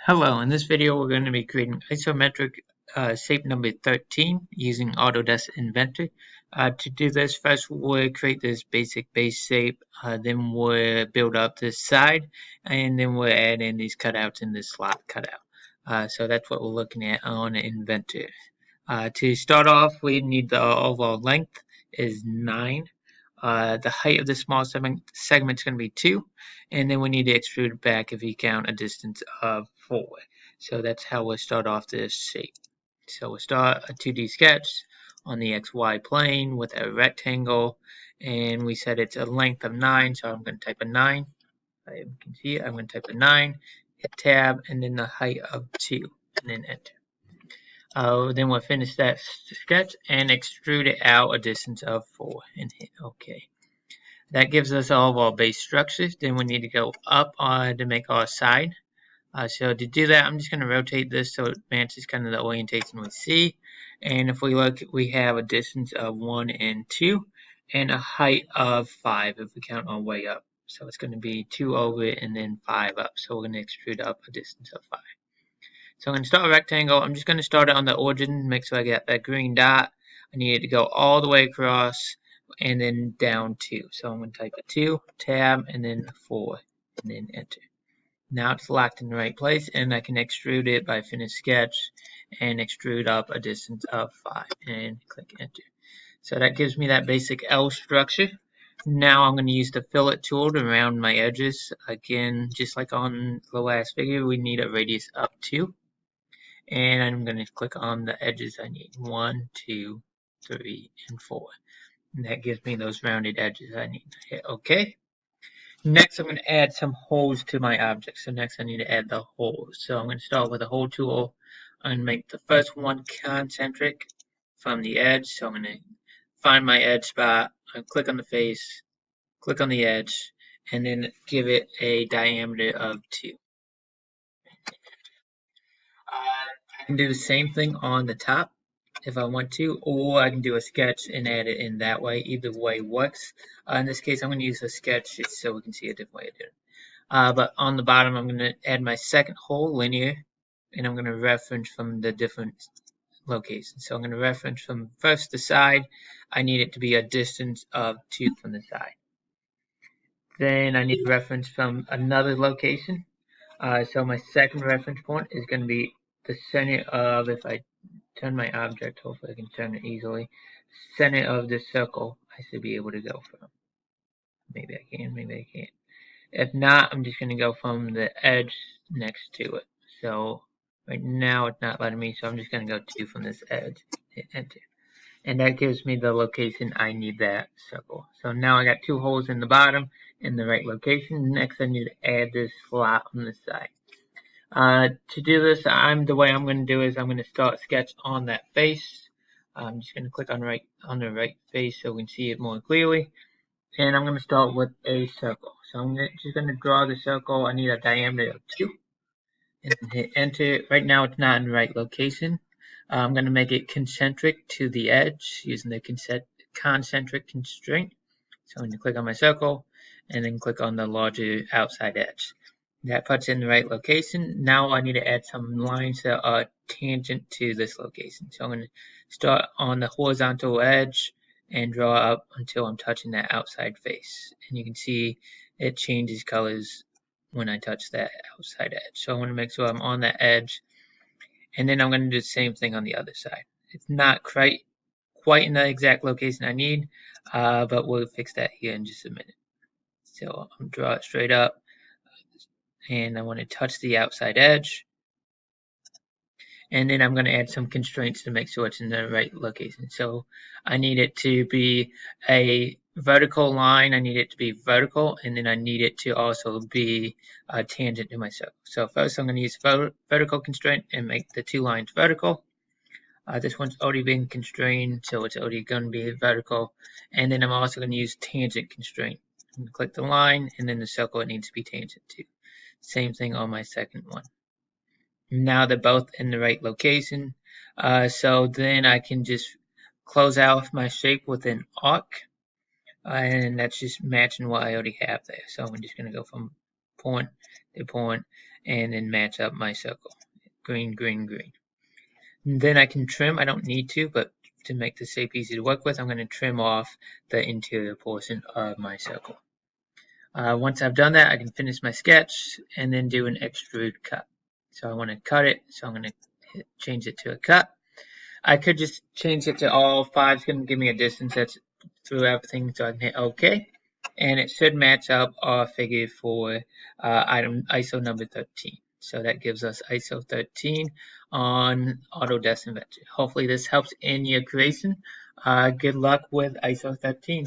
Hello, in this video we're going to be creating isometric shape number 13 using Autodesk Inventor. To do this, first we'll create this basic base shape, then we'll build up this side, and then we'll add in these cutouts in this slot cutout. So that's what we're looking at on Inventor. To start off, we need the overall length is 9. The height of the small segment is going to be 2, and then we need to extrude back if you count a distance of 4. So that's how we'll start off this shape. So we'll start a 2D sketch on the XY plane with a rectangle, and we said it's a length of 9, so I'm going to type a 9. You can see it, I'm going to type a 9, hit tab, and then the height of 2, and then enter. Then we'll finish that sketch and extrude it out a distance of 4 and hit OK. That gives us all of our base structures. Then we need to go up to make our side. So to do that, I'm just going to rotate this so it matches kind of the orientation we see. And if we look, we have a distance of 1 and 2 and a height of 5 if we count our way up. So it's going to be 2 over and then 5 up. So we're going to extrude up a distance of 5. So I'm going to start a rectangle. I'm just going to start it on the origin, make sure I get that green dot. I need it to go all the way across and then down 2. So I'm going to type a 2, tab, and then 4, and then enter. Now it's locked in the right place, and I can extrude it by finish sketch and extrude up a distance of 5, and click enter. So that gives me that basic L structure. Now I'm going to use the fillet tool to round my edges. Again, just like on the last figure, we need a radius up 2. And I'm going to click on the edges I need, 1, 2, 3, and 4. And that gives me those rounded edges I need. Hit OK. Next, I'm going to add some holes to my object. So next I need to add the holes. So I'm going to start with the hole tool and make the first one concentric from the edge. So I'm going to find my edge spot, click on the face, click on the edge, and then give it a diameter of 2. I can do the same thing on the top if I want to, or I can do a sketch and add it in that way. Either way works. In this case, I'm going to use a sketch just so we can see a different way of doing it. But on the bottom, I'm going to add my second hole linear, and I'm going to reference from the different locations. So I'm going to reference from first the side. I need it to be a distance of 2 from the side. Then I need reference from another location. So my second reference point is going to be the center of, if I turn my object, hopefully I can turn it easily, center of this circle I should be able to go from. Maybe I can, maybe I can't. If not, I'm just going to go from the edge next to it. So right now it's not letting me, so I'm just going to go 2 from this edge, hit enter. And that gives me the location I need that circle. So now I got 2 holes in the bottom in the right location. Next I need to add this slot on the side. To do this, the way I'm going to do is I'm going to start sketch on that face. I'm just going to click on the right face so we can see it more clearly. And I'm going to start with a circle. So I'm just going to draw the circle. I need a diameter of 2. And hit enter. Right now it's not in the right location. I'm going to make it concentric to the edge using the concentric constraint. So I'm going to click on my circle and then click on the larger outside edge. That puts it in the right location. Now I need to add some lines that are tangent to this location. So I'm going to start on the horizontal edge and draw up until I'm touching that outside face. And you can see it changes colors when I touch that outside edge. So I want to make sure I'm on that edge. And then I'm going to do the same thing on the other side. It's not quite in the exact location I need, but we'll fix that here in just a minute. So I'm draw it straight up. And I want to touch the outside edge. And then I'm going to add some constraints to make sure it's in the right location. So I need it to be a vertical line. I need it to be vertical, and then I need it to also be tangent to my circle. So first I'm going to use vertical constraint and make the 2 lines vertical. This one's already been constrained, so it's already going to be vertical. And then I'm also going to use tangent constraint. I'm going to click the line, and then the circle it needs to be tangent to. Same thing on my second one. Now they're both in the right location. So then I can just close out my shape with an arc. And that's just matching what I already have there. So I'm just going to go from point to point and then match up my circle. Green, green, green. And then I can trim. I don't need to, but to make the shape easy to work with, I'm going to trim off the interior portion of my circle. Once I've done that, I can finish my sketch and then do an extrude cut. So I want to cut it, so I'm going to change it to a cut. I could just change it to all 5. It's going to give me a distance that's through everything, so I can hit OK. And it should match up our figure for item ISO number 13. So that gives us ISO 13 on Autodesk Inventor. Hopefully this helps in your creation. Good luck with ISO 13.